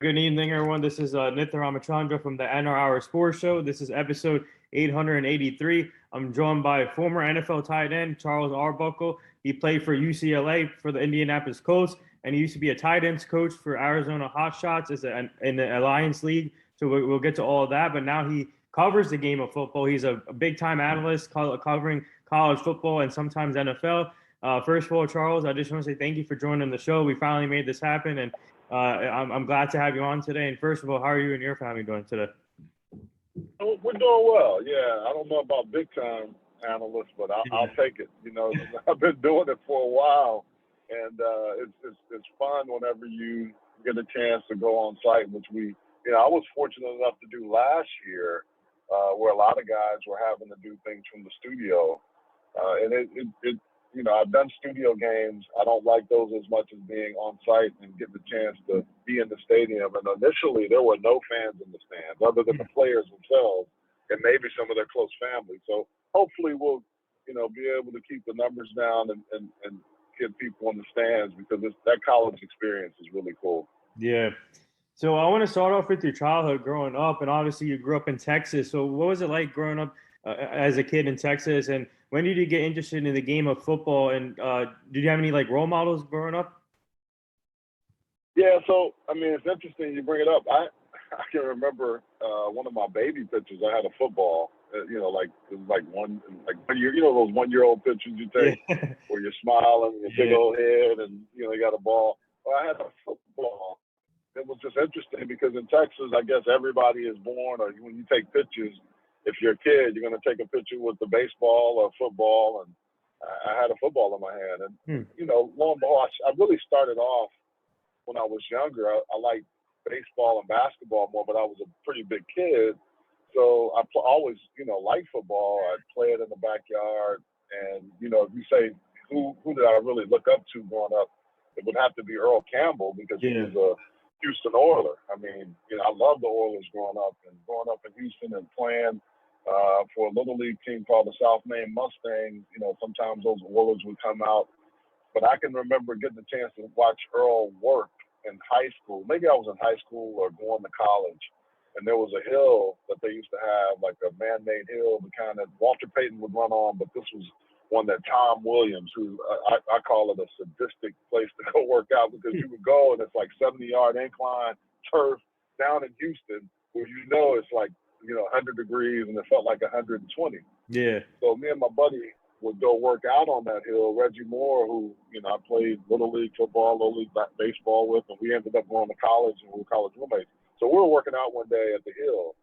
Good evening, everyone. This is Nitya Ramachandra from the NR Hour Sports Show. This is episode 883. I'm joined by former NFL tight end Charles Arbuckle. He played for UCLA for the Indianapolis Colts, and he used to be a tight ends coach for Arizona Hotshots in the Alliance League. So we'll get to all of that. But now he covers the game of football. He's a big-time analyst covering college football and sometimes NFL. First of all, Charles, I just want to say thank you for joining the show. We finally made this happen, and I'm glad to have you on today. And first of all, how are you and your family doing today? We're doing well. Yeah, I don't know about big time analysts, but I'll take it. You know, I've been doing it for a while, and it's fun whenever you get a chance to go on site, which I was fortunate enough to do last year, where a lot of guys were having to do things from the studio, and I've done studio games. I don't like those as much as being on site and getting the chance to be in the stadium. And initially, there were no fans in the stands other than the players themselves and maybe some of their close family. So hopefully we'll, be able to keep the numbers down and get people in the stands because that college experience is really cool. Yeah. So I want to start off with your childhood growing up, and obviously you grew up in Texas. So what was it like growing up as a kid in Texas, and when did you get interested in the game of football? And did you have any role models growing up? Yeah, so it's interesting you bring it up. I can remember one of my baby pictures. I had a football. It was like 1 year. Those 1-year-old pictures you take where you're smiling, your big old head, and you got a ball. Well, I had a football. It was just interesting because in Texas, I guess everybody is born, or when you take pictures, if you're a kid, you're going to take a picture with the baseball or football. And I had a football in my hand. And, lo and behold, I really started off when I was younger. I liked baseball and basketball more, but I was a pretty big kid. So I always, liked football. I'd play it in the backyard. And, if you say, who did I really look up to growing up, it would have to be Earl Campbell because he was a Houston Oiler. I loved the Oilers growing up in Houston and playing for a little league team called the South Maine Mustangs. Sometimes those Oilers would come out. But I can remember getting the chance to watch Earl work in high school. Maybe I was in high school or going to college. And there was a hill that they used to have, like a man-made hill, the kind that Walter Payton would run on, but this was one that Tom Williams, who I call it a sadistic place to go work out because you would go and it's like 70-yard incline turf down in Houston where it's like 100 degrees and it felt like 120. Yeah. So me and my buddy would go work out on that hill. Reggie Moore, who I played little league football, little league baseball with, and we ended up going to college and we were college roommates. So we were working out one day at the hill.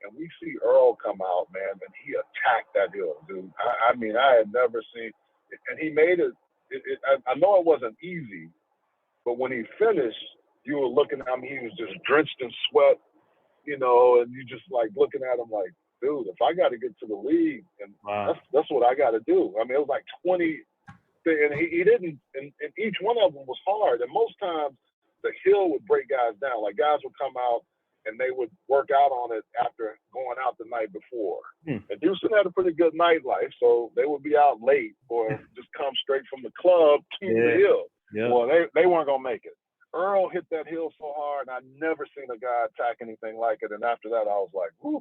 And we see Earl come out, man, and he attacked that hill, dude. I had never seen – and he made it – I know it wasn't easy, but when he finished, you were looking at him, he was just drenched in sweat, and you just looking at him like, dude, if I got to get to the league, and that's what I got to do. It was like 20 – and he didn't – and each one of them was hard. And most times the hill would break guys down. Like guys would come out, and they would work out on it after going out the night before. And Houston had a pretty good nightlife, so they would be out late or just come straight from the club to the hill. Yeah. Well, they weren't going to make it. Earl hit that hill so hard, and I'd never seen a guy attack anything like it. And after that, I was like, whew.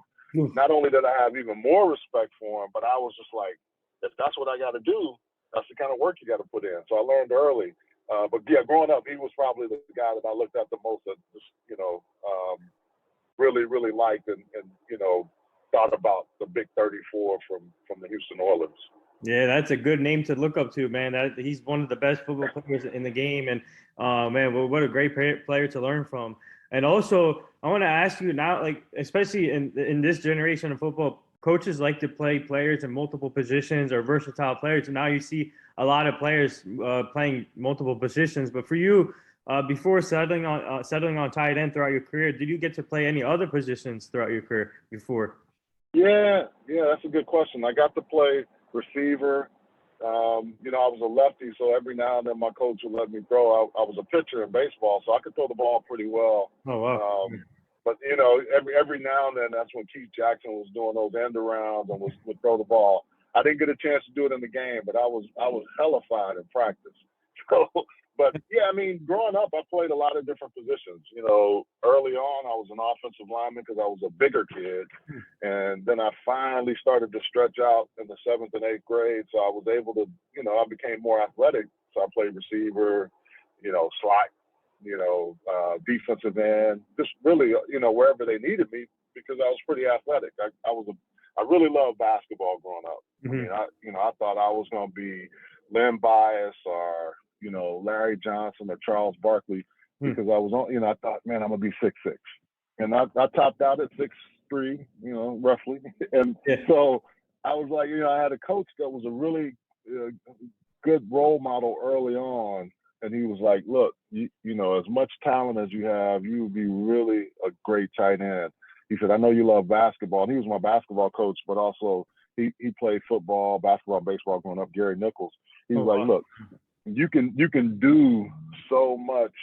Not only did I have even more respect for him, but I was just like, if that's what I got to do, that's the kind of work you got to put in. So I learned early. But yeah, growing up, he was probably the guy that I looked at the most, really, really liked and thought about the Big 34 from the Houston Oilers. Yeah, that's a good name to look up to, man. He's one of the best football players in the game, and man, what a great player to learn from. And also, I want to ask you now, especially in this generation of football, coaches like to play players in multiple positions or versatile players, and now you see a lot of players playing multiple positions. But for you, before settling on tight end throughout your career, did you get to play any other positions throughout your career before? Yeah, that's a good question. I got to play receiver. I was a lefty, so every now and then my coach would let me throw. I was a pitcher in baseball, so I could throw the ball pretty well. Oh, wow. But every now and then, that's when Keith Jackson was doing those end arounds and would throw the ball. I didn't get a chance to do it in the game, but I was hella fine in practice. So, But yeah, I mean, growing up, I played a lot of different positions. You know, early on, I was an offensive lineman because I was a bigger kid, and then I finally started to stretch out in the 7th and 8th grade. So I was able to, you know, I became more athletic. So I played receiver, you know, slot, you know, defensive end, just really, you know, wherever they needed me because I was pretty athletic. I really loved basketball growing up. Mm-hmm. I mean, I thought I was going to be Len Bias or, you know, Larry Johnson or Charles Barkley because I was on, you know, I thought, man, I'm going to be 6'6". And I topped out at 6'3", you know, roughly. And so I was like, you know, I had a coach that was a really good role model early on. And he was like, look, you know, as much talent as you have, you would be really a great tight end. He said, I know you love basketball. And he was my basketball coach, but also he played football, basketball, baseball growing up, Gary Nichols. He was like, look, you can do so much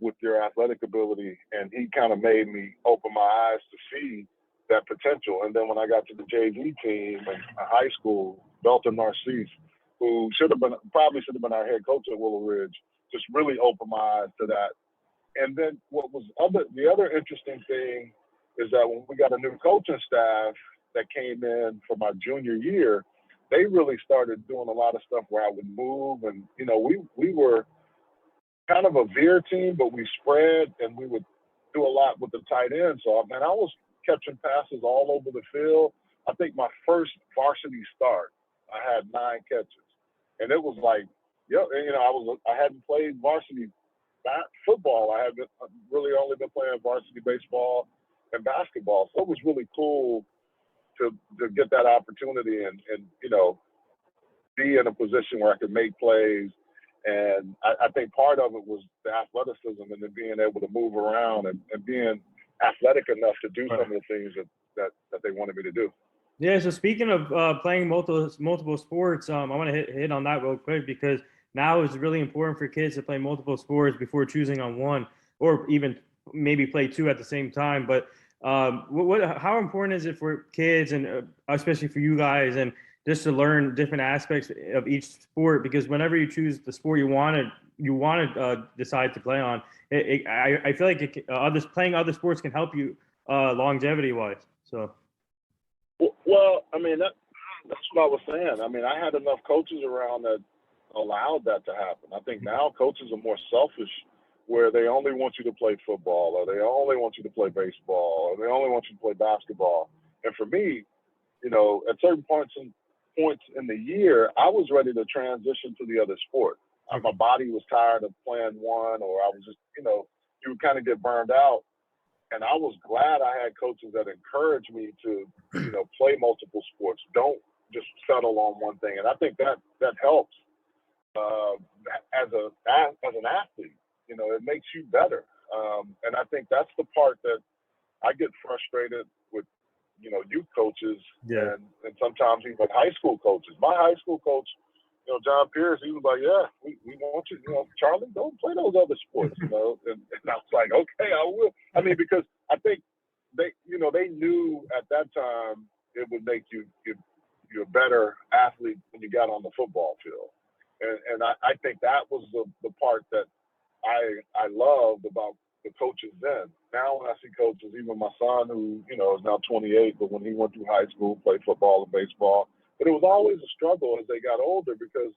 with your athletic ability. And he kind of made me open my eyes to see that potential. And then when I got to the JV team in high school, Belton Narcisse, who probably should have been our head coach at Willow Ridge, just really opened my eyes to that. And then the other interesting thing is that when we got a new coaching staff that came in for my junior year, they really started doing a lot of stuff where I would move. And, you know, we were kind of a veer team, but we spread and we would do a lot with the tight end. So, man, I was catching passes all over the field. I think my first varsity start, I had 9 catches. And it was like, you know, I hadn't played varsity football. I had really only been playing varsity baseball and basketball. So it was really cool to get that opportunity and you know, be in a position where I could make plays. And I think part of it was the athleticism and then being able to move around and being athletic enough to do some of the things that they wanted me to do. Yeah, so speaking of playing multiple sports, I want to hit on that real quick because now it's really important for kids to play multiple sports before choosing on one or even maybe play 2 at the same time. But how important is it for kids and especially for you guys and just to learn different aspects of each sport? Because whenever you choose the sport you want to decide to play on, I feel like playing other sports can help you longevity wise. So. Well, I mean, that's what I was saying. I mean, I had enough coaches around that allowed that to happen. I think now coaches are more selfish where they only want you to play football or they only want you to play baseball or they only want you to play basketball. And for me, you know, at certain points in the year, I was ready to transition to the other sport. My body was tired of playing one or I was just, you know, you would kind of get burned out. And I was glad I had coaches that encouraged me to, you know, play multiple sports. Don't just settle on one thing. And I think that helps as an athlete. You know, it makes you better. And I think that's the part that I get frustrated with, you know, youth coaches and sometimes even high school coaches. My high school coach, you know, John Pierce, he was like, yeah, we want you, you know, Charlie, don't play those other sports, you know. And I was like, okay, I will. I mean, because I think they knew at that time it would make you a better athlete when you got on the football field. And I think that was the part that I loved about the coaches then. Now when I see coaches, even my son who, you know, is now 28, but when he went through high school, played football and baseball, but it was always a struggle as they got older because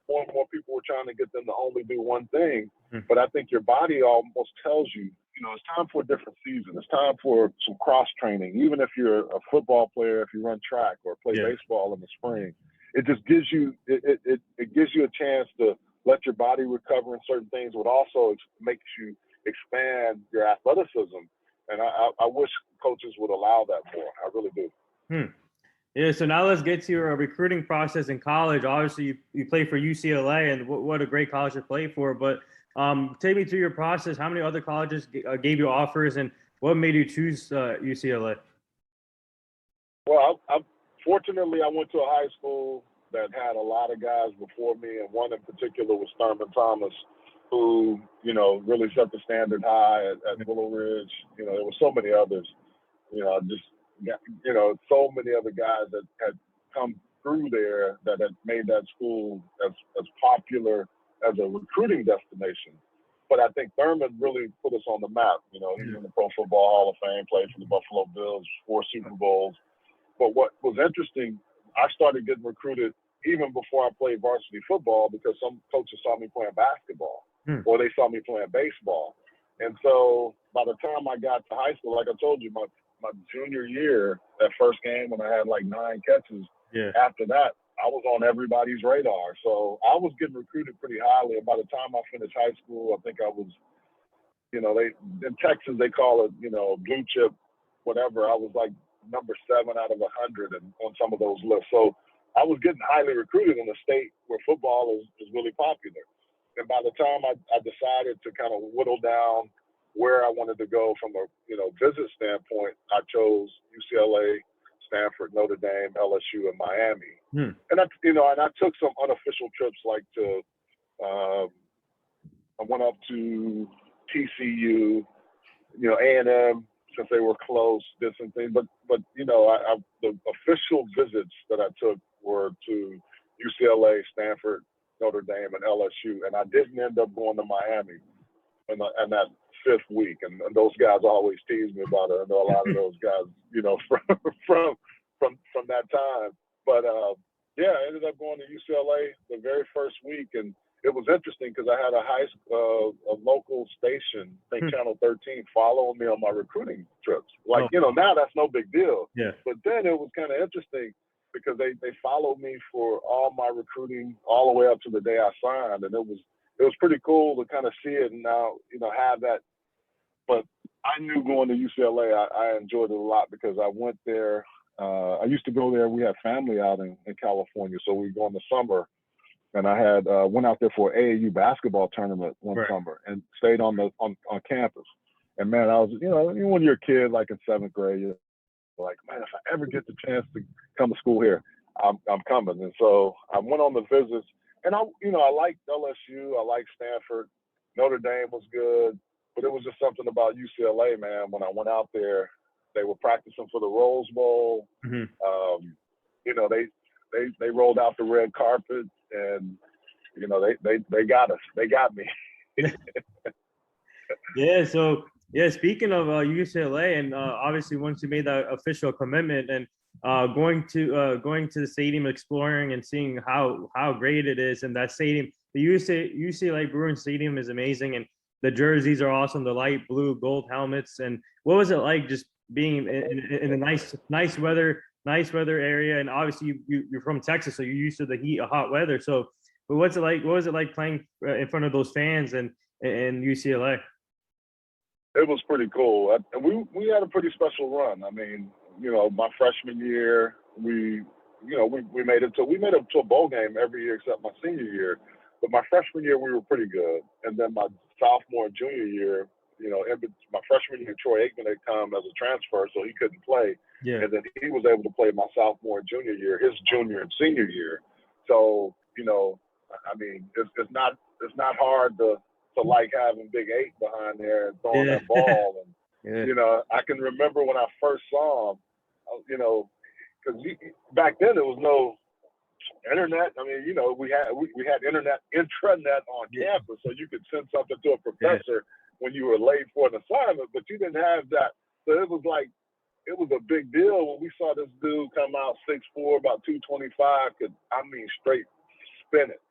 more and more people were trying to get them to only do one thing. But I think your body almost tells you, you know, it's time for a different season. It's time for some cross training. Even if you're a football player, if you run track or play baseball in the spring, it just gives you it gives you a chance to let your body recover in certain things, but also makes you expand your athleticism. And I wish coaches would allow that more. I really do. Yeah, so now let's get to your recruiting process in college. Obviously, you play for UCLA, and what a great college to play for. But take me through your process. How many other colleges gave you offers, and what made you choose UCLA? Well, fortunately, I went to a high school that had a lot of guys before me, and one in particular was Thurman Thomas, who, you know, really set the standard high at Willow Ridge. You know, there were so many others, you know, so many other guys that had come through there that had made that school as popular as a recruiting destination. But I think Thurman really put us on the map. You know, he's in the Pro Football Hall of Fame, played for the Buffalo Bills, 4 Super Bowls. But what was interesting, I started getting recruited even before I played varsity football because some coaches saw me playing basketball or they saw me playing baseball. And so by the time I got to high school, like I told you, my junior year, that first game when I had like 9 catches, after that, I was on everybody's radar. So I was getting recruited pretty highly. And by the time I finished high school, I think I was, you know, in Texas, they call it, you know, blue chip, whatever. I was like number 7 out of 100 on some of those lists. So I was getting highly recruited in a state where football is really popular. And by the time I decided to kind of whittle down where I wanted to go from a, you know, visit standpoint, I chose UCLA, Stanford, Notre Dame, LSU, and Miami. And I, you know, and I took some unofficial trips, like to, I went up to TCU, you know, A&M, since they were close, did some things. But you know, the official visits that I took were to UCLA, Stanford, Notre Dame, and LSU, and I didn't end up going to Miami in that 5th week. And those guys always tease me about it. I know a lot of those guys, you know, from that time. But yeah, I ended up going to UCLA the very first week, and it was interesting because I had a local station, I think Channel 13, following me on my recruiting trips. Like, you know, now that's no big deal. Yeah. But then it was kind of interesting because they followed me for all my recruiting all the way up to the day I signed, and it was pretty cool to kind of see it and now, you know, have that. But I knew going to UCLA, I enjoyed it a lot because I went there. I used to go there. We had family out in California, so we'd go in the summer. And I had went out there for an AAU basketball tournament one summer and stayed on campus. And man, I was, you know, when you're a kid, like in 7th grade, you're like, man, if I ever get the chance to come to school here, I'm coming. And so I went on the visits, and I liked LSU, I liked Stanford, Notre Dame was good, but it was just something about UCLA, man. When I went out there, they were practicing for the Rose Bowl. You know, they rolled out the red carpet. And you know, they got us. They got me. Yeah. So yeah, speaking of UCLA, and obviously once you made that official commitment and going to the stadium, exploring and seeing how great it is, and that stadium, the UCLA Bruins Stadium is amazing, and the jerseys are awesome, the light blue gold helmets. And what was it like just being in a nice weather area? And obviously you're from Texas, so you're used to the heat of hot weather. So, but what was it like playing in front of those fans and in UCLA? It was pretty cool. And we had a pretty special run. I mean, you know, my freshman year, we made it to a bowl game every year except my senior year. But my freshman year, we were pretty good. And then my sophomore and junior year, you know, my freshman year, Troy Aikman had come as a transfer, so he couldn't play. Yeah. And then he was able to play my sophomore and junior year, his junior and senior year. So, you know, I mean, it's not hard to like having Big 8 behind there and throwing that ball. And, you know, I can remember when I first saw him, you know, because back then there was no internet. I mean, you know, we had internet intranet on campus, so you could send something to a professor when you were late for an assignment, but you didn't have that. So it was a big deal when we saw this dude come out 6'4", about 225, straight spin it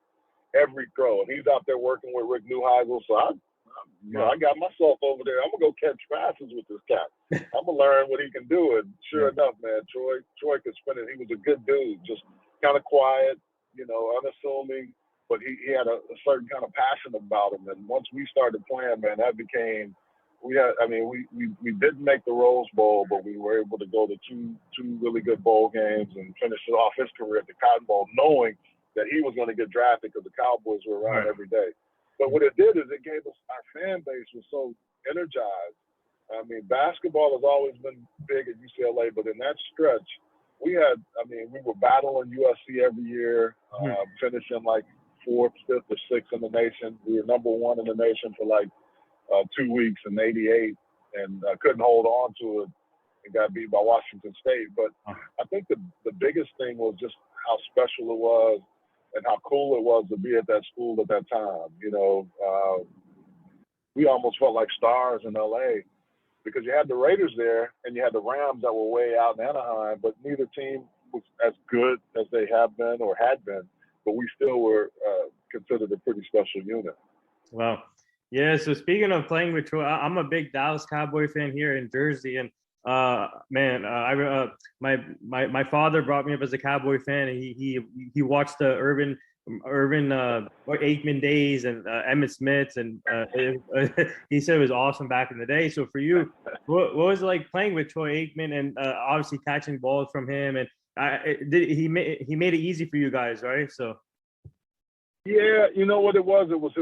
every throw. And he's out there working with Rick Neuheisel. So I got myself over there. I'm gonna go catch passes with this cat. I'm gonna learn what he can do. And sure enough, man, Troy could spin it. He was a good dude, just kind of quiet, you know, unassuming, but he had a certain kind of passion about him. And once we started playing, man, that became. We didn't make the Rose Bowl, but we were able to go to two really good bowl games and finish off his career at the Cotton Bowl, knowing that he was going to get drafted because the Cowboys were around every day. But what it did is it gave us, our fan base was so energized. I mean, basketball has always been big at UCLA, but in that stretch, we were battling USC every year, finishing like 4th, 5th, or 6th in the nation. We were number 1 in the nation for like 2 weeks in '88, and couldn't hold on to it and got beat by Washington State. But I think the biggest thing was just how special it was and how cool it was to be at that school at that time. We almost felt like stars in LA because you had the Raiders there and you had the Rams that were way out in Anaheim, but neither team was as good as they have been or had been, but we still were considered a pretty special unit. Wow. Yeah, so speaking of playing with Troy, I'm a big Dallas Cowboy fan here in Jersey, and my father brought me up as a Cowboy fan, and he watched the Irvin Aikman days and Emmitt Smiths, and he said it was awesome back in the day. So for you, what was it like playing with Troy Aikman and obviously catching balls from him? And he made it easy for you guys, right? So yeah, you know what it was? It was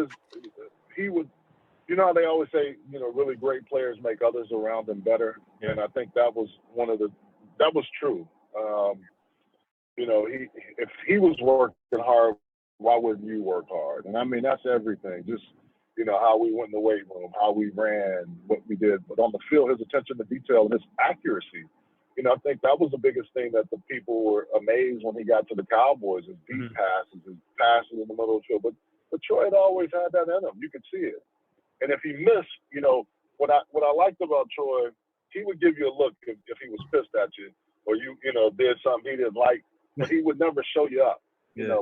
he would. You know how they always say, really great players make others around them better, and I think that was that was true. If he was working hard, why wouldn't you work hard? And I mean, that's everything. Just, how we went in the weight room, how we ran, what we did. But on the field, his attention to detail and his accuracy, I think that was the biggest thing that the people were amazed when he got to the Cowboys, his deep passes, his passes in the middle of the field. But Troy had always had that in him. You could see it. And if he missed, what I liked about Troy, he would give you a look if he was pissed at you or you did something he didn't like, but he would never show you up.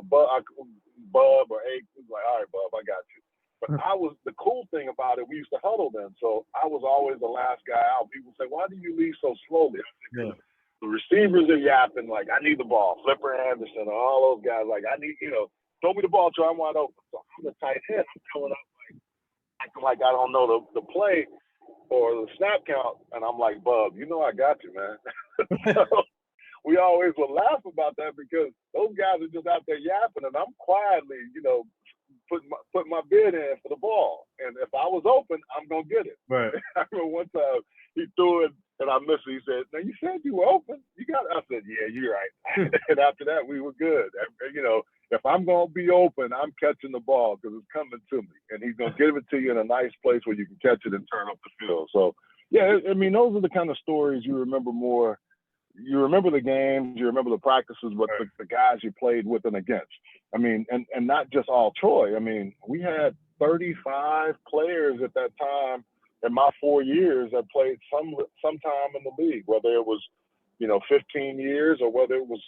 Bub or Ake was like, all right, Bub, I got you. But the cool thing about it, we used to huddle then, so I was always the last guy out. People say, why do you leave so slowly? I said, the receivers are yapping like, I need the ball. Flipper Anderson, all those guys like, I need, throw me the ball, Troy, I'm wide open. So I'm the tight end. I'm coming up acting like I don't know the play or the snap count, and I'm like, Bub, I got you, man. So we always would laugh about that because those guys are just out there yapping, and I'm quietly, putting my bid in for the ball. And if I was open, I'm gonna get it. Right. I remember one time he threw it, and I missed it. He said, "Now you said you were open. You got it." I said, "Yeah, you're right." And after that, we were good. If I'm going to be open, I'm catching the ball because it's coming to me. And he's going to give it to you in a nice place where you can catch it and turn up the field. So, yeah, I mean, those are the kind of stories you remember more. You remember the games, you remember the practices, but the guys you played with and against. I mean, and not just all Troy. I mean, we had 35 players at that time in my 4 years that played sometime in the league, whether it was, 15 years or whether it was,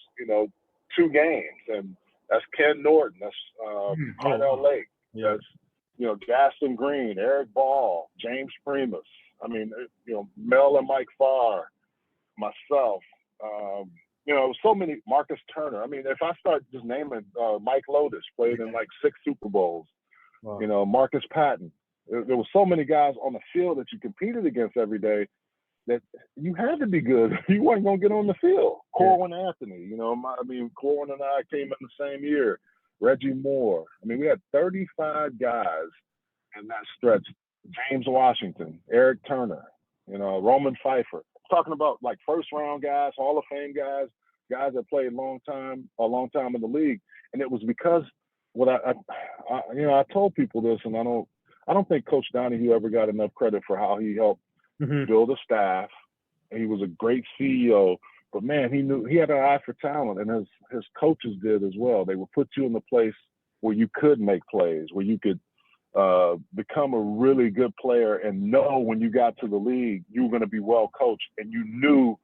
2 games. And that's Ken Norton. That's Carnell Lake. Yeah. That's, Gaston Green, Eric Ball, James Primus. I mean, Mel and Mike Farr, myself. So many, Marcus Turner. I mean, if I start just naming, Mike Lotus played in like 6 Super Bowls. Wow. Marcus Patton. There were so many guys on the field that you competed against every day that you had to be good. You weren't going to get on the field. Corwin Anthony, Corwin and I came in the same year. Reggie Moore. I mean, we had 35 guys in that stretch. James Washington, Eric Turner, Roman Pfeiffer. Talking about like first round guys, Hall of Fame guys that played a long time in the league. And it was because I told people this, and I don't think Coach Donahue ever got enough credit for how he helped build a staff. And he was a great CEO, but man, he had an eye for talent, and his coaches did as well. They would put you in the place where you could make plays, where you could become a really good player and know when you got to the league you were going to be well coached and you knew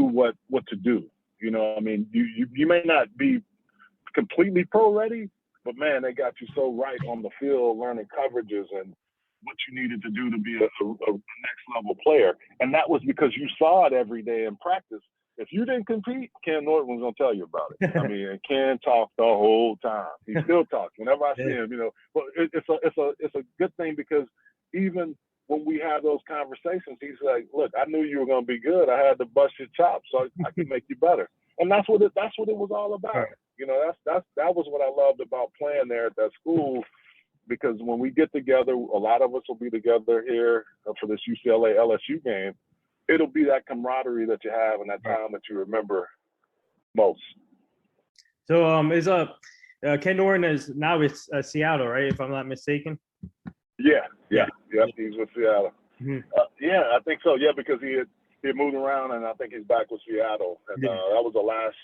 what to do. I mean, you may not be completely pro ready, but man, they got you so right on the field, learning coverages and what you needed to do to be a next level player. And that was because you saw it every day in practice. If you didn't compete, Ken Norton was going to tell you about it. I mean, and Ken talked the whole time. He still talks whenever I see him, But it's a good thing because even when we have those conversations, he's like, "Look, I knew you were going to be good. I had to bust your chops so I could make you better." And that's what it was all about. That was what I loved about playing there at that school. Because when we get together, a lot of us will be together here for this UCLA LSU game. It'll be that camaraderie that you have and that time that you remember most. So is Ken Norton is now with Seattle, right? If I'm not mistaken. Yeah. He's with Seattle. Mm-hmm. I think so. Yeah, because he had moved around, and I think he's back with Seattle. And that was the last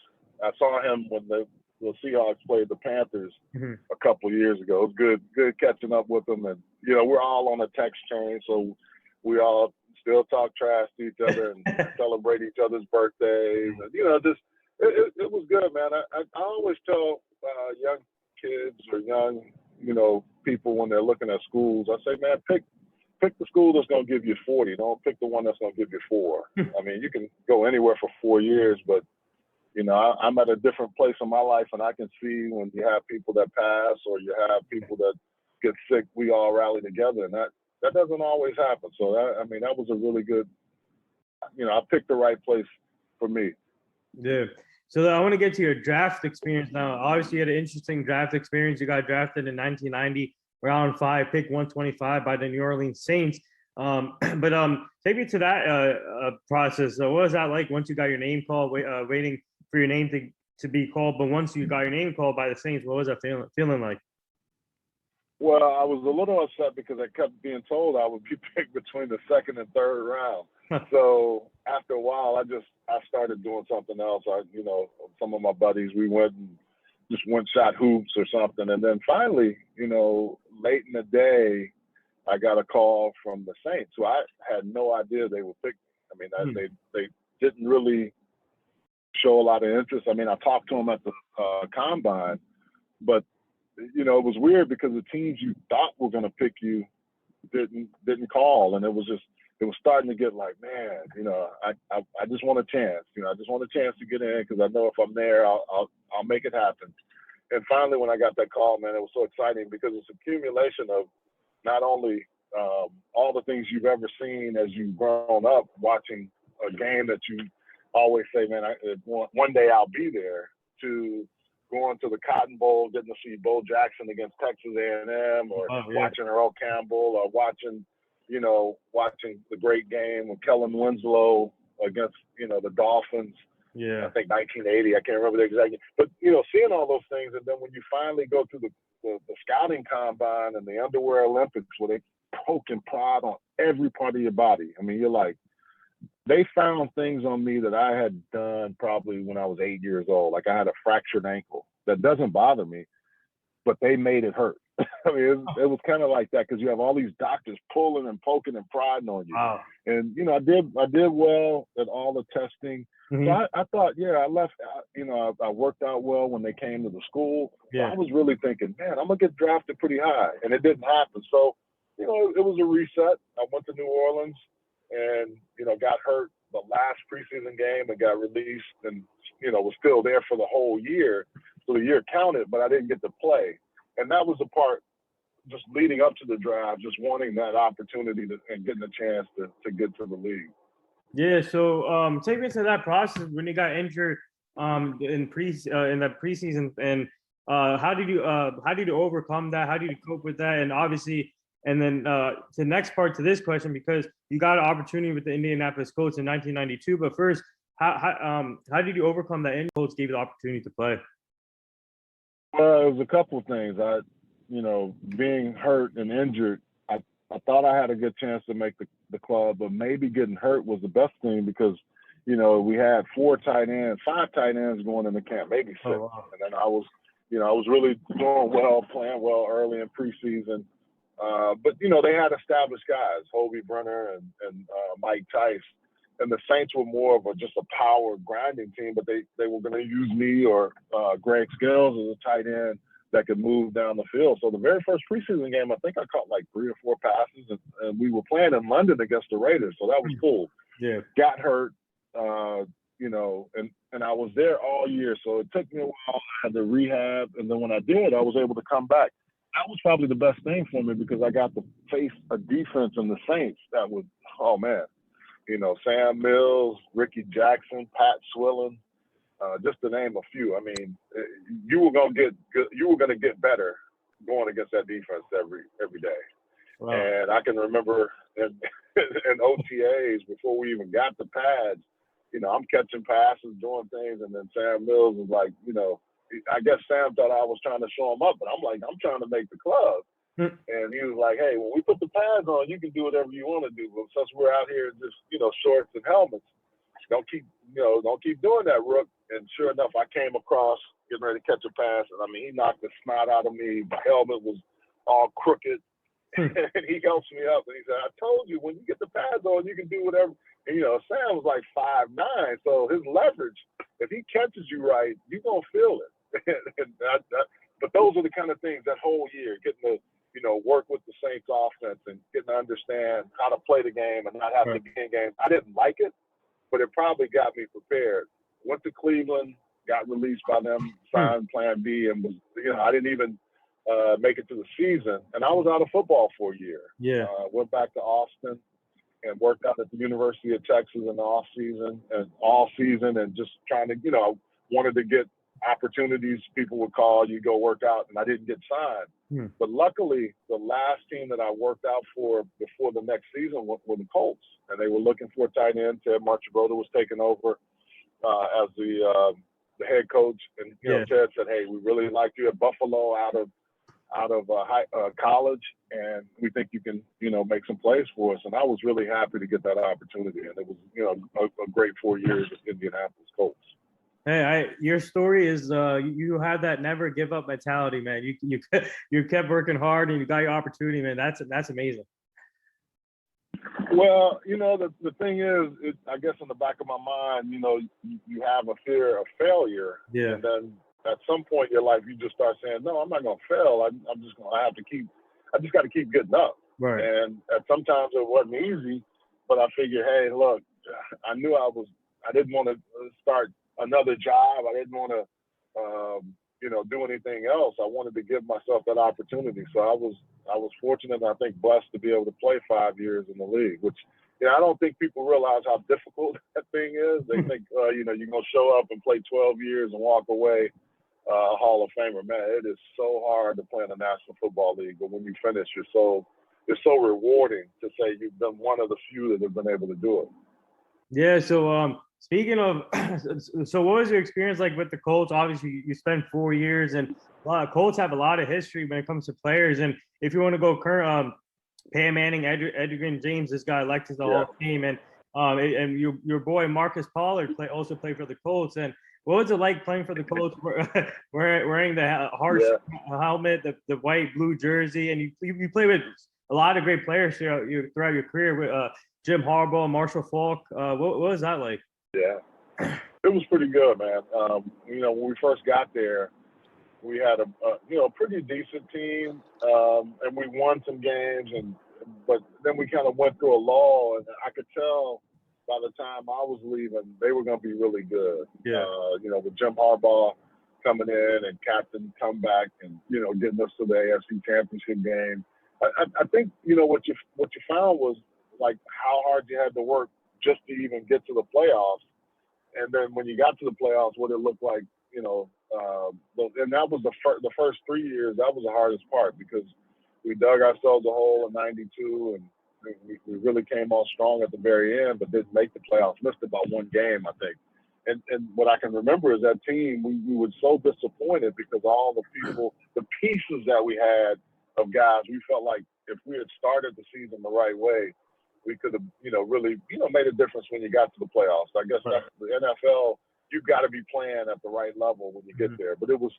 I saw him when the Seahawks played the Panthers Mm-hmm. a couple years ago. It was good catching up with them. And, you know, we're all on a text chain, so we all still talk trash to each other and celebrate each other's birthdays. And, you know, just it was good, man. I always tell young kids or young, you know, people when they're looking at schools, I say, man, pick the school that's going to give you 40. Don't pick the one that's going to give you 4. I mean, you can go anywhere for 4 years, but, you know, I'm at a different place in my life, and I can see when you have people that pass or you have people that get sick, we all rally together, and that doesn't always happen. So, that was a really good, you know, I picked the right place for me. Yeah. So I want to get to your draft experience now. Obviously, you had an interesting draft experience. You got drafted in 1990, round 5, pick 125 by the New Orleans Saints. But take me to that process. So what was that like once you got your name called, waiting for your name to be called? But once you got your name called by the Saints, what was that feeling like? Well, I was a little upset because I kept being told I would be picked between the 2nd and 3rd round. So after a while, I started doing something else. You know, some of my buddies, we went and just shot hoops or something. And then finally, you know, late in the day, I got a call from the Saints, who I had no idea they would pick me. I mean, they didn't really show a lot of interest. I mean, I talked to them at the combine, but, you know, it was weird because the teams you thought were going to pick you didn't call. And it was starting to get like, man, you know, I just want a chance. You know, I just want a chance to get in because I know if I'm there, I'll make it happen. And finally, when I got that call, man, it was so exciting because it's accumulation of not only all the things you've ever seen as you've grown up watching a game that you always say, man, one day I'll be there, to going to the Cotton Bowl, getting to see Bo Jackson against Texas A&M, or watching Earl Campbell, or watching the great game with Kellen Winslow against, you know, the Dolphins. Yeah. I think 1980. I can't remember the exact game. But, you know, seeing all those things, and then when you finally go through the scouting combine and the underwear Olympics where they poke and prod on every part of your body. I mean, you're like, they found things on me that I had done probably when I was 8 years old. Like I had a fractured ankle. That doesn't bother me, but they made it hurt. I mean, it was kind of like that because you have all these doctors pulling and poking and prodding on you. Wow. And, you know, I did well at all the testing. Mm-hmm. So I thought, I left, you know, I worked out well when they came to the school. Yeah. So I was really thinking, man, I'm going to get drafted pretty high. And it didn't happen. So, you know, it was a reset. I went to New Orleans and, you know, got hurt the last preseason game and got released and, you know, was still there for the whole year. So the year counted, but I didn't get to play. And that was the part just leading up to the draft, just wanting that opportunity and getting a chance to get to the league. Yeah. So take me to that process when you got injured in the preseason, and how did you overcome that? How did you cope with that? And obviously, and then the next part to this question, because you got an opportunity with the Indianapolis Colts in 1992, but first, how did you overcome that? And Colts gave you the opportunity to play. Well, it was a couple of things. You know, being hurt and injured, I thought I had a good chance to make the club, but maybe getting hurt was the best thing because, you know, we had 5 tight ends going in the camp, maybe 6. Oh, wow. And then I was really doing well, playing well early in preseason. But, you know, they had established guys, Hobie Brenner and Mike Tice. And the Saints were more of just a power grinding team, but they were going to use me or Greg Scales as a tight end that could move down the field. So the very first preseason game, I think I caught like 3 or 4 passes, and we were playing in London against the Raiders. So that was cool. Yeah. Got hurt, you know, and I was there all year. So it took me a while. I had to rehab. And then when I did, I was able to come back. That was probably the best thing for me because I got to face a defense in the Saints that was, oh man, you know, Sam Mills, Ricky Jackson, Pat Swillen, just to name a few. I mean, you were going to get better going against that defense every day. Wow. And I can remember in OTAs before we even got the pads, you know, I'm catching passes, doing things, and then Sam Mills was like, you know, I guess Sam thought I was trying to show him up, but I'm like, I'm trying to make the club. And he was like, hey, when we put the pads on, you can do whatever you want to do. But since we're out here in just, you know, shorts and helmets, don't keep doing that, Rook. And sure enough, I came across, getting ready to catch a pass, and I mean, he knocked the snot out of me. My helmet was all crooked, and he helps me up, and he said, "I told you, when you get the pads on, you can do whatever." And, you know, Sam was like 5'9", so his leverage, if he catches you right, you're gonna feel it. But those are the kind of things that whole year, getting to, you know, work with the Saints offense and getting to understand how to play the game and not have to be in games. I didn't like it, but it probably got me prepared. Went to Cleveland, got released by them, signed Plan B, and was, you know, I didn't even make it to the season, and I was out of football for a year. Yeah. Went back to Austin and worked out at the University of Texas in the off season and all season, and just trying to, you know, wanted to get opportunities. People would call, you go work out, and I didn't get signed. But luckily, the last team that I worked out for before the next season were the Colts, and they were looking for a tight end. Ted Marchibroda was taking over as the head coach, and you know, Ted said, "Hey, we really like you at Buffalo out of college, and we think you can, you know, make some plays for us." And I was really happy to get that opportunity, and it was, you know, a great 4 years at Indianapolis Colts. Hey, your story is you have that never give up mentality, man. You kept working hard and you got your opportunity, man. That's amazing. Well, you know, the thing is, I guess in the back of my mind, you know, you have a fear of failure, and then at some point in your life, you just start saying, "No, I'm not going to fail. I'm just going to have to I just got to keep getting up." Right. And sometimes it wasn't easy, but I figured, hey, look, I knew I didn't want to start another job. I didn't want to, you know, do anything else. I wanted to give myself that opportunity. So I was fortunate, and I think blessed to be able to play 5 years in the league, which, you know, I don't think people realize how difficult that thing is. They think, you know, you're going to show up and play 12 years and walk away Hall of Famer. Man, it is so hard to play in the National Football League, but when you finish, it's so rewarding to say you've been one of the few that have been able to do it. Yeah. So speaking of, so what was your experience like with the Colts? Obviously, you spent 4 years, and Colts have a lot of history when it comes to players. And if you want to go current, Pam Manning, Edgerrin James, this guy elected the Hall of Fame, and your boy Marcus Pollard also played for the Colts. And what was it like playing for the Colts, wearing the harsh helmet, the white blue jersey, and you play with a lot of great players throughout your career with Jim Harbaugh, Marshall Faulk. What was that like? Yeah, it was pretty good, man. You know, when we first got there, we had a pretty decent team, and we won some games, but then we kind of went through a lull, and I could tell by the time I was leaving, they were going to be really good. Yeah. You know, with Jim Harbaugh coming in and captain comeback, and you know, getting us to the AFC Championship game. I think, you know, what you found was like how hard you had to work just to even get to the playoffs, and then when you got to the playoffs, what it looked like, you know. And that was the first 3 years. That was the hardest part because we dug ourselves a hole in '92, and we really came on strong at the very end, but didn't make the playoffs. Missed about one game, I think. And what I can remember is that team, we were so disappointed because all the pieces that we had of guys, we felt like if we had started the season the right way, we could have, you know, really, you know, made a difference when you got to the playoffs. I guess that's the NFL. You've got to be playing at the right level when you get there. But it was,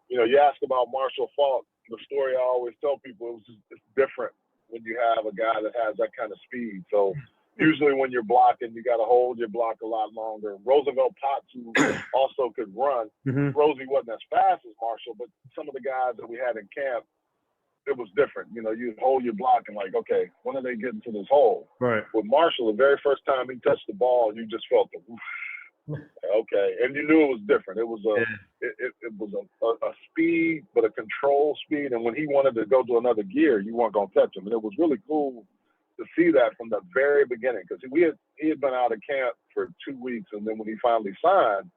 you know, you ask about Marshall Faulk, the story I always tell people, it's different when you have a guy that has that kind of speed. So usually when you're blocking, you got to hold your block a lot longer. Roosevelt Potts, who also could run, Rosie wasn't as fast as Marshall, but some of the guys that we had in camp, it was different. You know, you hold your block and like, okay, when are they getting to this hole? Right. With Marshall, the very first time he touched the ball, you just felt the okay, and you knew it was different. It was a speed, but a control speed. And when he wanted to go to another gear, you weren't gonna touch him. And it was really cool to see that from the very beginning because he had been out of camp for 2 weeks, and then when he finally signed,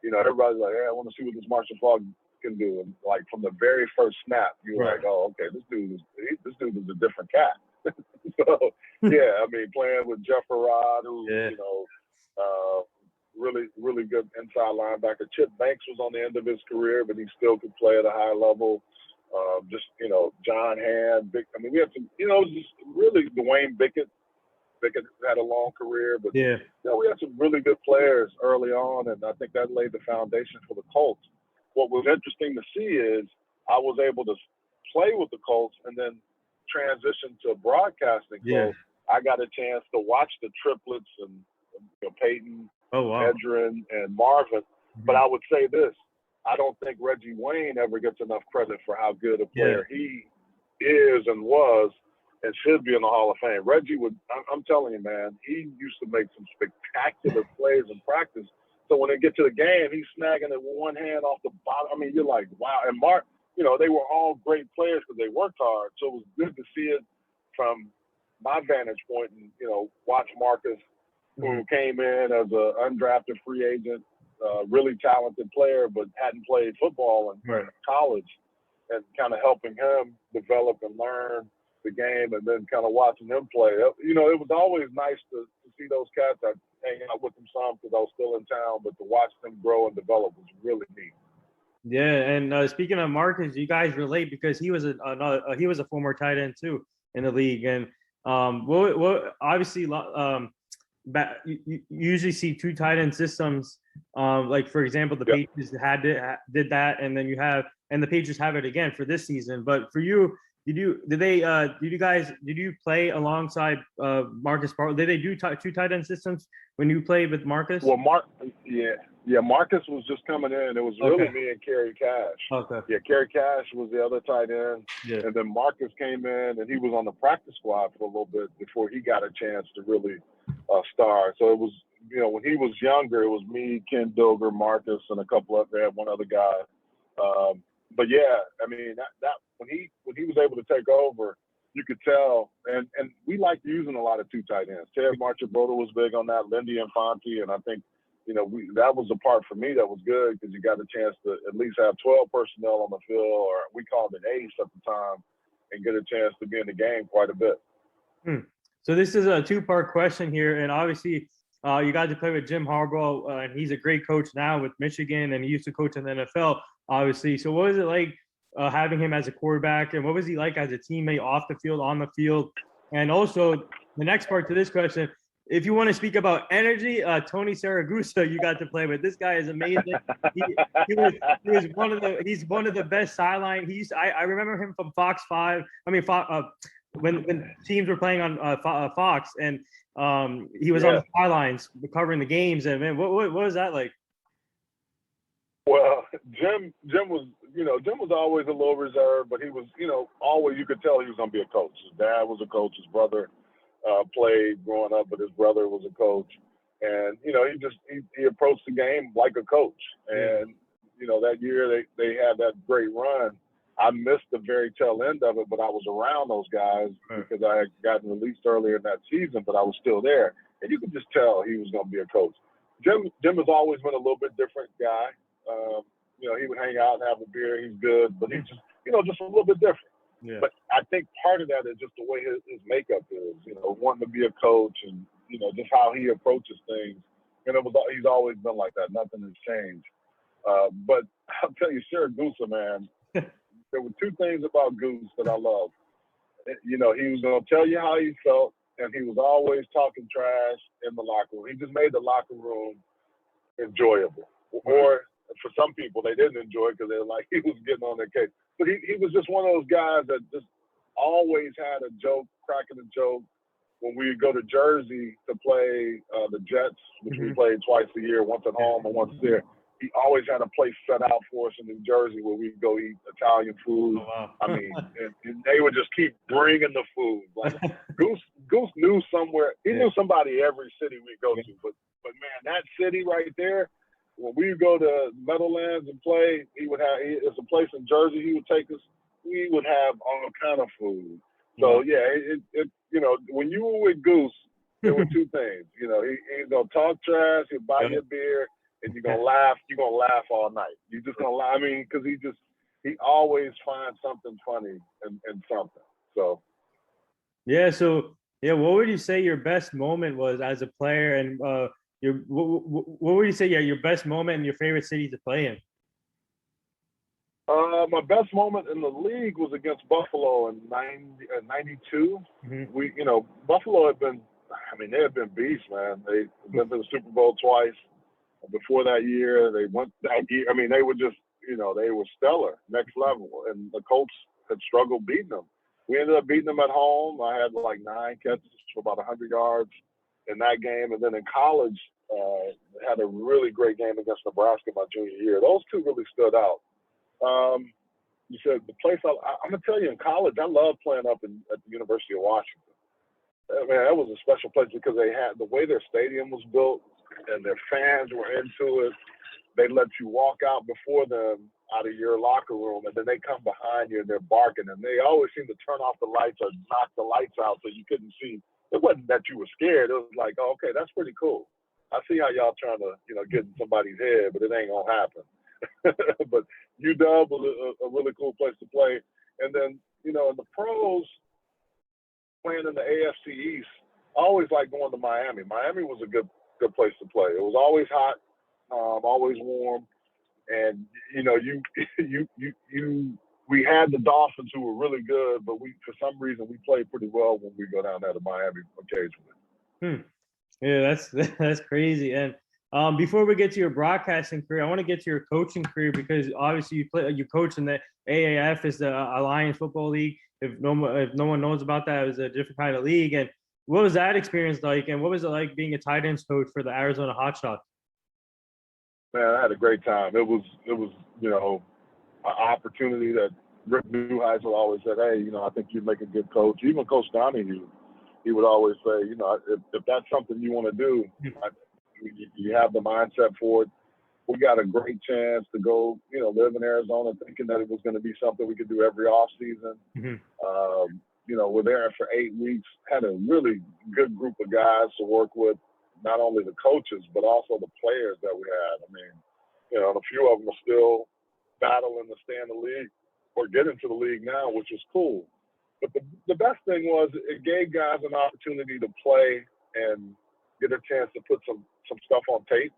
you know, everybody's like, "Hey, I want to see what this Marshall Faulk can do." And like from the very first snap, you were like, "Oh, okay, this dude is a different cat." So yeah, I mean, playing with Jeff Arad, who you know. Really, really good inside linebacker. Chip Banks was on the end of his career, but he still could play at a high level. Just, you know, John Hand. We had some, you know, just really Dwayne Bickett. Bickett had a long career, but you know, we had some really good players early on, and I think that laid the foundation for the Colts. what was interesting to see is I was able to play with the Colts and then transition to broadcasting. Yeah. So I got a chance to watch the triplets and Peyton, Oh, wow. Edgerrin, and Marvin. But I would say this. I don't think Reggie Wayne ever gets enough credit for how good a player he is and was and should be in the Hall of Fame. Reggie I'm telling you, man, he used to make some spectacular plays in practice. So when they get to the game, he's snagging it with one hand off the bottom. I mean, you're like, wow. And Mark, they were all great players because they worked hard. So it was good to see it from my vantage point and, watch Marcus, who came in as an undrafted free agent, really talented player, but hadn't played football in college, and kind of helping him develop and learn the game, and then kind of watching him play. It was always nice to see those cats. I hang out with them some because I was still in town, but to watch them grow and develop was really neat. Yeah, and speaking of Marcus, you guys relate because he was a former tight end too in the league, and obviously you usually see two tight end systems. Like for example, the Patriots did that, and then the Patriots have it again for this season. But for you, did you play alongside Marcus Bartlett? Did they do two tight end systems when you played with Marcus? Well, Marcus was just coming in. It was really me and Kerry Cash. Okay. Yeah, Kerry Cash was the other tight end. Yeah. And then Marcus came in, and he was on the practice squad for a little bit before he got a chance to really start. So it was, when he was younger, it was me, Ken Dilger, Marcus, and they had one other guy. But yeah, I mean, that when he was able to take over, you could tell, and we liked using a lot of two tight ends. Ted Marchibroda was big on that, Lindy Infante, and I think, that was the part for me that was good because you got a chance to at least have 12 personnel on the field, or we called it ace at the time, and get a chance to be in the game quite a bit. So this is a two-part question here, and obviously you got to play with Jim Harbaugh, and he's a great coach now with Michigan, and he used to coach in the NFL, obviously. So what was it like having him as a quarterback, and what was he like as a teammate off the field, on the field? And also the next part to this question, if you want to speak about energy, Tony Saragusa, you got to play with. This guy is amazing. He's one of the best sideline. I remember him from Fox 5. When teams were playing on Fox, and he was on the sidelines covering the games. And man, what was that like? Well, Jim was always a little reserved, but he was, always, you could tell he was going to be a coach. His dad was a coach. His brother played growing up, but his brother was a coach. And, he approached the game like a coach. And, that year they had that great run. I missed the very tail end of it, but I was around those guys because I had gotten released earlier in that season, but I was still there. And you could just tell he was going to be a coach. Jim has always been a little bit different guy. He would hang out and have a beer. He's good, but he's just, just a little bit different. Yeah. But I think part of that is just the way his makeup is, wanting to be a coach and, just how he approaches things. And he's always been like that. Nothing has changed. But I'll tell you, Siragusa, man, there were two things about Goose that I love. He was going to tell you how he felt, and he was always talking trash in the locker room. He just made the locker room enjoyable. Or for some people, they didn't enjoy it because they were like, he was getting on their case. But he was just one of those guys that just always had a joke, cracking a joke. When we would go to Jersey to play the Jets, which we played twice a year, once at home and once there, he always had a place set out for us in New Jersey where we'd go eat Italian food. Oh, wow. I mean, and they would just keep bringing the food. Like Goose knew somewhere. He knew somebody every city we'd go to. But man, that city right there, when we would go to Meadowlands and play, it's a place in Jersey he would take us. We would have all kind of food. So when you were with Goose, there were two things. He's gonna talk trash, he'll buy you a beer, and you're gonna laugh. You're gonna laugh all night. You're just gonna laugh. I mean, because he always finds something funny and something. So. Yeah. So what would you say your best moment was as a player, and what would you say your best moment in your favorite city to play in? My best moment in the league was against Buffalo in '92. Buffalo had been, they had been beasts, man. They'd been to the Super Bowl twice. Before that year, they went that year. They were just they were stellar, next level, and the Colts had struggled beating them. We ended up beating them at home. I had like 9 catches for about 100 yards in that game, and then in college, had a really great game against Nebraska my junior year. Those two really stood out. You said the place I'm gonna tell you, in college, I loved playing up at the University of Washington. Man, that was a special place because they had the way their stadium was built and their fans were into it. They let you walk out before them out of your locker room, and then they come behind you and they're barking, and they always seem to turn off the lights or knock the lights out so you couldn't see. It wasn't that you were scared. It was like, oh, okay, that's pretty cool. I see how y'all trying to, get in somebody's head, but it ain't gonna happen. But UW was a really cool place to play. And then, in the pros, playing in the AFC East, I always liked going to Miami. Miami was a good place to play. It was always hot, always warm, and we had the Dolphins who were really good, but for some reason we played pretty well when we go down there to Miami occasionally. Yeah, that's crazy. And before we get to your broadcasting career, I want to get to your coaching career because obviously you coach in the AAF, is the Alliance Football League. If no one knows about that, it was a different kind of league. And what was that experience like? And what was it like being a tight ends coach for the Arizona Hotshots? Man, I had a great time. It was an opportunity that Rick Neuheisel always said, hey, I think you'd make a good coach. Even Coach Donahue, he would always say, if that's something you want to do, you have the mindset for it. We got a great chance to go, live in Arizona, thinking that it was going to be something we could do every off season. We're there for 8 weeks, had a really good group of guys to work with, not only the coaches, but also the players that we had. I mean, and a few of them are still battling to stay in the league or get into the league now, which was cool. But the best thing was it gave guys an opportunity to play and get a chance to put some stuff on tape.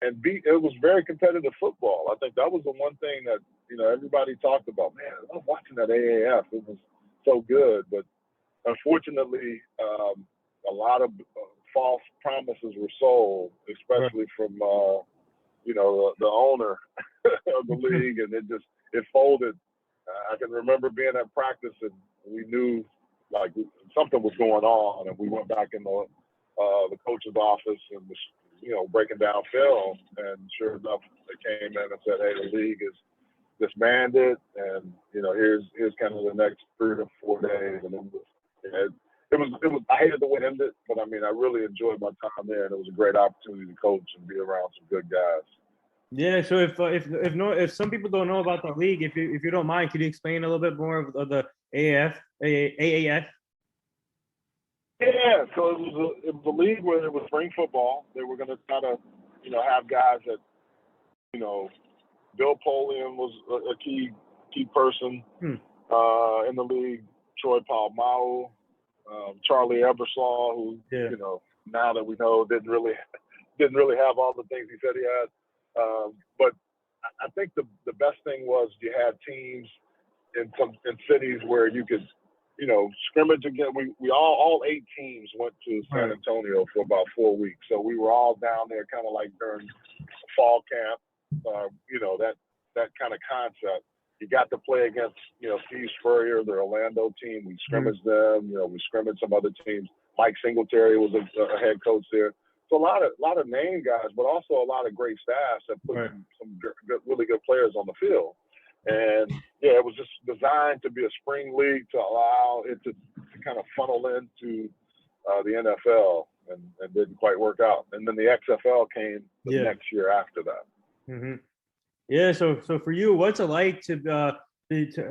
And it was very competitive football. I think that was the one thing that, everybody talked about. Man, I was watching that AAF. It was so good. But unfortunately, a lot of false promises were sold, especially from, the owner of the league. And it folded. I can remember being at practice and we knew like something was going on. And we went back in the coach's office and was, breaking down film, and sure enough, they came in and said, "Hey, the league is disbanded, and here's kind of the next 3 to 4 days." And it was. I hated the way it ended, but I mean, I really enjoyed my time there, and it was a great opportunity to coach and be around some good guys. Yeah. So if some people don't know about the league, if you don't mind, could you explain a little bit more of the AAF? Yeah, so it was a league where it was spring football. They were going to try to, have guys that, Bill Polian was a key person in the league. Troy Aikman, Charlie Ebersol, who now that we know didn't really have all the things he said he had. But I think the best thing was you had teams in cities where you could, scrimmage again. We all 8 teams went to San Antonio for about 4 weeks. So we were all down there kind of like during fall camp, that kind of concept. You got to play against, Steve Spurrier, the Orlando team. We scrimmaged them, we scrimmaged some other teams. Mike Singletary was a head coach there. So a lot of name guys, but also a lot of great staffs that put some really good players on the field. And yeah, it was just designed to be a spring league to allow it to kind of funnel into the NFL, and didn't quite work out. And then the XFL came the next year after that. Mm-hmm. Yeah. So for you, what's it like to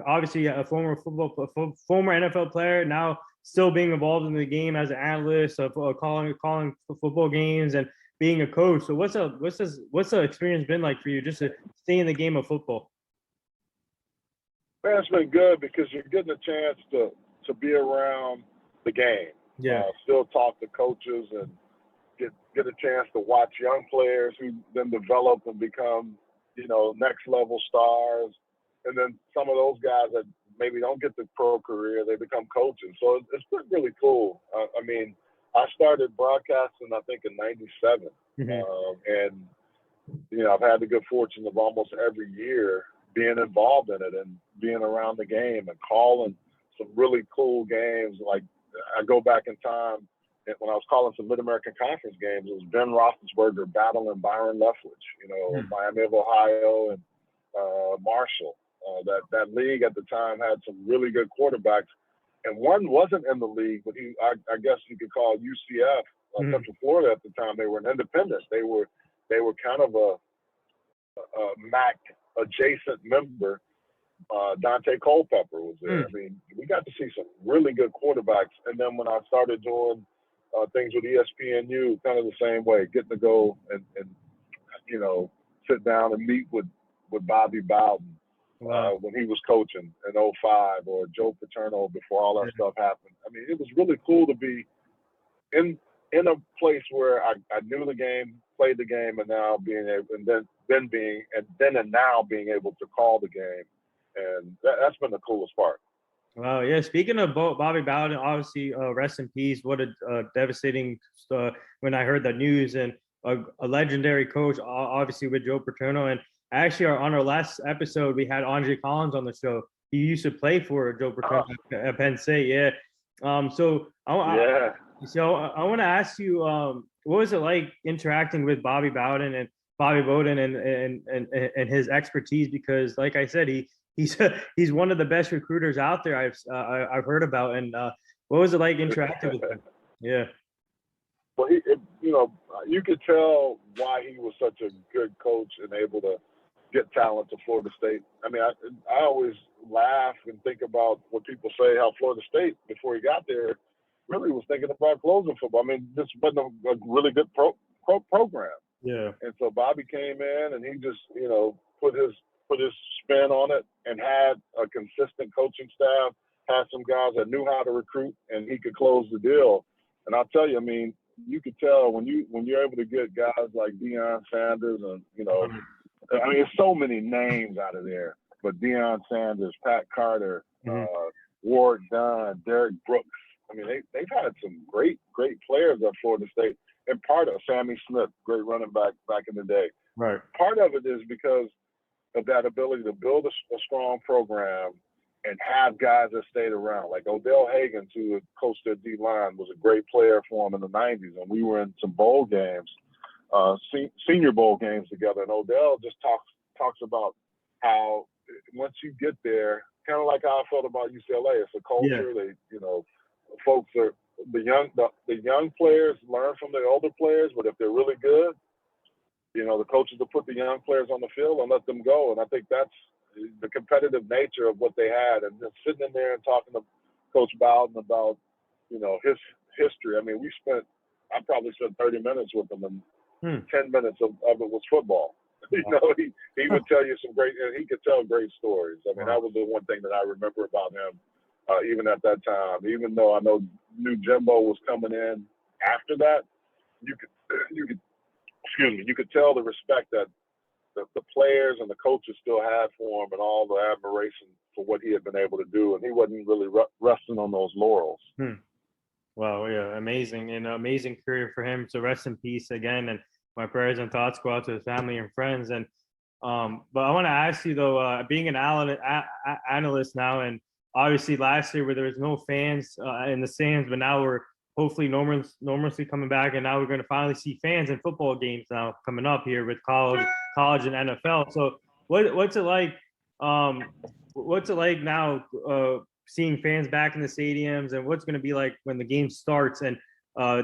obviously a former NFL player, now still being involved in the game as an analyst of calling football games and being a coach? So what's the experience been like for you just to stay in the game of football? Man, it's been good because you're getting a chance to be around the game. Yeah. Still talk to coaches and get a chance to watch young players who then develop and become, next level stars. And then some of those guys that maybe don't get the pro career, they become coaches. So it's been really cool. I mean, I started broadcasting, I think, in '97. And, I've had the good fortune of almost every year being involved in it and being around the game and calling some really cool games. Like I go back in time and when I was calling some Mid-American Conference games, it was Ben Roethlisberger battling Byron Leftwich, Miami of Ohio and Marshall. That league at the time had some really good quarterbacks, and one wasn't in the league, but I guess you could call UCF, Central Florida at the time. They were an independent. They were kind of a MAC adjacent member. Dante Culpepper was there. I mean, we got to see some really good quarterbacks. And then when I started doing things with ESPNU, kind of the same way, getting to go and sit down and meet with Bobby Bowden when he was coaching in 2005, or Joe Paterno before all that stuff happened. I mean, it was really cool to be in a place where I knew the game, played the game, and now being able, and now being able to call the game. And that's been the coolest part. Wow, yeah. Speaking of Bobby Bowden, obviously, rest in peace. What a devastating when I heard the news, and a legendary coach, obviously, with Joe Paterno. And actually, on our last episode, we had Andre Collins on the show. He used to play for Joe Paterno at Penn State. Yeah. So I want to ask you, what was it like interacting with Bobby Bowden and his expertise? Because, like I said, he's one of the best recruiters out there I've heard about. And what was it like interacting with him? Yeah. Well, you could tell why he was such a good coach and able to get talent to Florida State. I mean, I always laugh and think about what people say, how Florida State, before he got there, really was thinking about closing football. I mean, this wasn't a really good program. Yeah. And so Bobby came in and he just, put his spin on it and had a consistent coaching staff, had some guys that knew how to recruit, and he could close the deal. And I'll tell you, I mean, you could tell when you're able to get guys like Deion Sanders and, I mean, there's so many names out of there, but Deion Sanders, Pat Carter, Ward Dunn, Derek Brooks. I mean, they've had some great players at Florida State, and part of Sammy Smith, great running back in the day. Right. Part of it is because of that ability to build a strong program and have guys that stayed around. Like Odell Hagens, who had coached their D-line, was a great player for him in the 90s, and we were in some bowl games, senior bowl games together. And Odell just talks about how once you get there, kind of like how I felt about UCLA, it's a culture. Yeah. Folks are the young players learn from the older players, but if they're really good, the coaches will put the young players on the field and let them go. And I think that's the competitive nature of what they had. And just sitting in there and talking to Coach Bowden about, his history. I mean, I probably spent 30 minutes with him, and 10 minutes of it was football. He would tell you he could tell great stories. I mean, that was the one thing that I remember about him, even at that time. Even though I knew Jimbo was coming in after that, you could tell the respect that the players and the coaches still had for him, and all the admiration for what he had been able to do. And he wasn't really resting on those laurels. Well, yeah, amazing, and amazing career for him. So rest in peace again, and my prayers and thoughts go out to his family and friends. And but I want to ask you though, being an analyst now, and obviously last year where there was no fans in the stands, but now we're hopefully normalcy coming back, and now we're going to finally see fans in football games now coming up here with college and NFL. So what's it like? What's it like now seeing fans back in the stadiums, and what's going to be like when the game starts and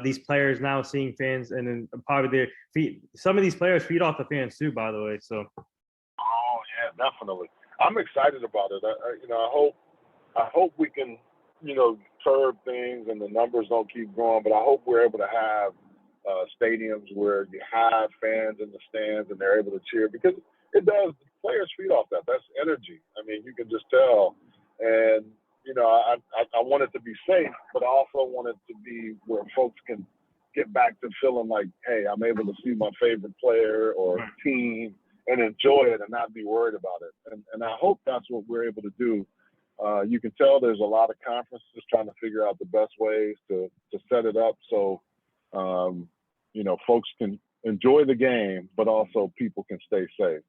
these players now seeing fans, and then probably some of these players feed off the fans too, by the way. So. Oh yeah, definitely. I'm excited about it. I hope we can, curb things and the numbers don't keep growing, but I hope we're able to have stadiums where you have fans in the stands and they're able to cheer, because it does. Players feed off that. That's energy. I mean, you can just tell. And I want it to be safe, but I also want it to be where folks can get back to feeling like, hey, I'm able to see my favorite player or team and enjoy it and not be worried about it. And I hope that's what we're able to do. You can tell there's a lot of conferences trying to figure out the best ways to set it up so, folks can enjoy the game, but also people can stay safe.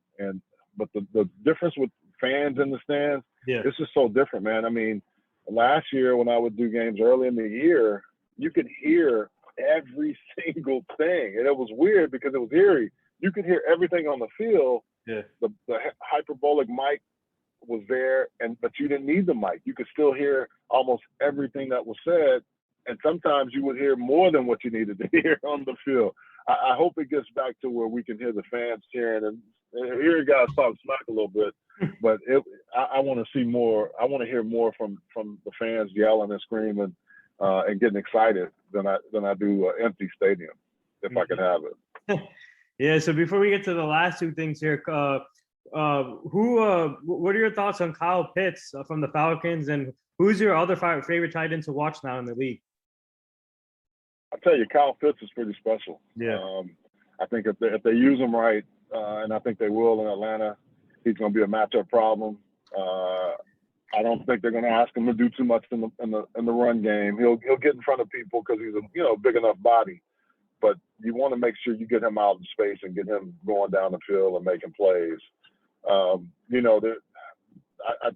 But the difference with fans in the stands, it's just so different, man. I mean, last year when I would do games early in the year, you could hear every single thing, and it was weird because it was eerie. You could hear everything on the field. Yeah. The hyperbolic mic was there, but you didn't need the mic. You could still hear almost everything that was said, and sometimes you would hear more than what you needed to hear on the field. I hope it gets back to where we can hear the fans cheering and hear guys talk smack a little bit, but I want to see more. I want to hear more from the fans yelling and screaming and getting excited than I do an empty stadium, if I could have it. Yeah. So before we get to the last two things here, what are your thoughts on Kyle Pitts from the Falcons, and who's your other favorite tight end to watch now in the league? I tell you, Kyle Pitts is pretty special. Yeah. I think if they use him right, and I think they will in Atlanta, he's going to be a matchup problem. I don't think they're going to ask him to do too much in the run game. He'll get in front of people because he's a big enough body. But you want to make sure you get him out in space and get him going down the field and making plays. I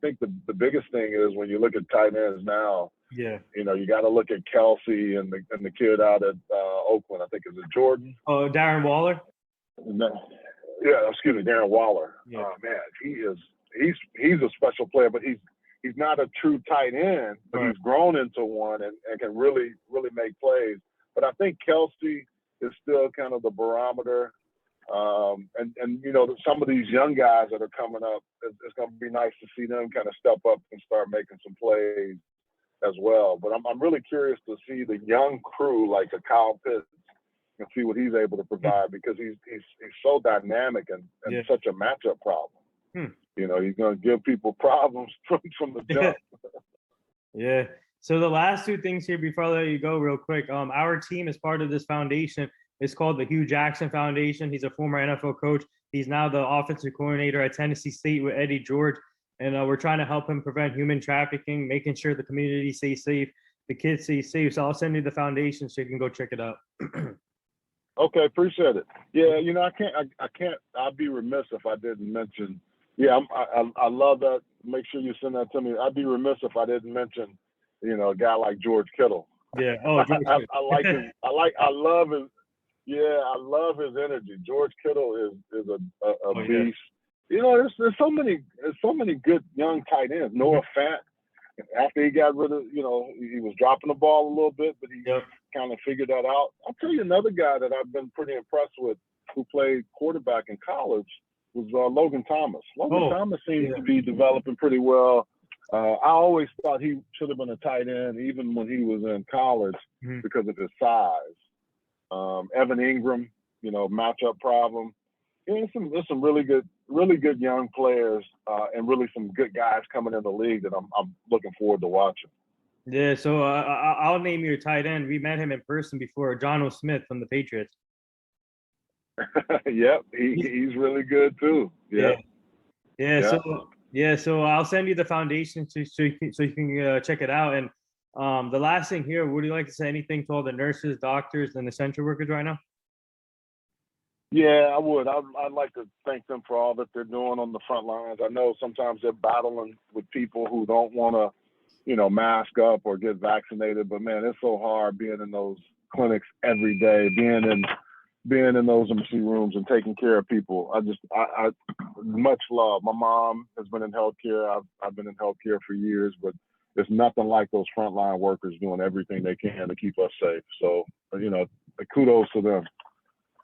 think the biggest thing is when you look at tight ends now. Yeah. You got to look at Kelsey and the kid out at Oakland. I think is it Jordan? Oh, Darren Waller. No. Yeah, excuse me, Darren Waller. Yeah. Man, he's a special player, but he's not a true tight end, but he's grown into one and can really, really make plays. But I think Kelsey is still kind of the barometer. And some of these young guys that are coming up, it's going to be nice to see them kind of step up and start making some plays as well. But I'm really curious to see the young crew like a Kyle Pitts and see what he's able to provide, because he's so dynamic and such a matchup problem. He's going to give people problems from the jump. Yeah. So the last two things here before I let you go real quick. Our team is part of this foundation. It's called the Hugh Jackson Foundation. He's a former NFL coach. He's now the offensive coordinator at Tennessee State with Eddie George. And we're trying to help him prevent human trafficking, making sure the community stays safe, the kids stay safe. So I'll send you the foundation so you can go check it out. Okay, appreciate it. Yeah, I can't. I'd be remiss if I didn't mention. Yeah, I love that. Make sure you send that to me. I'd be remiss if I didn't mention, a guy like George Kittle. Yeah. Oh, George Kittle. I like his. I love his. Yeah, I love his energy. George Kittle is a beast. Yeah. There's so many good young tight ends. Noah Fant, after he got rid of, he was dropping the ball a little bit, but he kind of figured that out. I'll tell you another guy that I've been pretty impressed with who played quarterback in college was Logan Thomas. Thomas seems to be developing pretty well. I always thought he should have been a tight end even when he was in college because of his size. Evan Ingram, matchup problem. There's some really good young players and really some good guys coming in the league that I'm looking forward to watching. Yeah, so I'll name your tight end. We met him in person before, John O. Smith from the Patriots. Yep, he's really good too. Yeah. So I'll send you the foundation so you can check it out. And the last thing here, would you like to say anything to all the nurses, doctors, and essential workers right now? Yeah, I would. I'd like to thank them for all that they're doing on the front lines. I know sometimes they're battling with people who don't want to, mask up or get vaccinated. But man, it's so hard being in those clinics every day, being in those emergency rooms and taking care of people. I much love. My mom has been in healthcare. I've been in healthcare for years, but there's nothing like those frontline workers doing everything they can to keep us safe. So, kudos to them.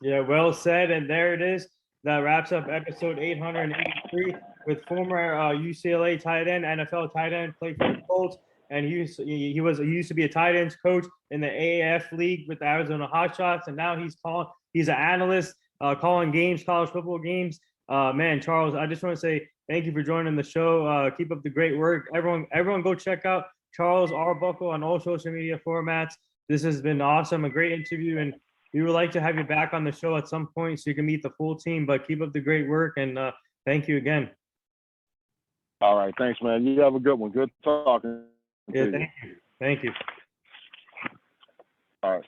Yeah, well said. And there it is. That wraps up episode 883 with former UCLA tight end, NFL tight end, played for the Colts, and he used to be a tight ends coach in the AAF league with the Arizona Hotshots, and now he's an analyst calling games, college football games. Man, Charles, I just want to say thank you for joining the show. Keep up the great work. Everyone go check out Charles Arbuckle on all social media formats. This has been awesome, a great interview, and we would like to have you back on the show at some point so you can meet the full team, but keep up the great work, and thank you again. All right. Thanks, man. You have a good one. Good talking. Yeah, thank you. All right.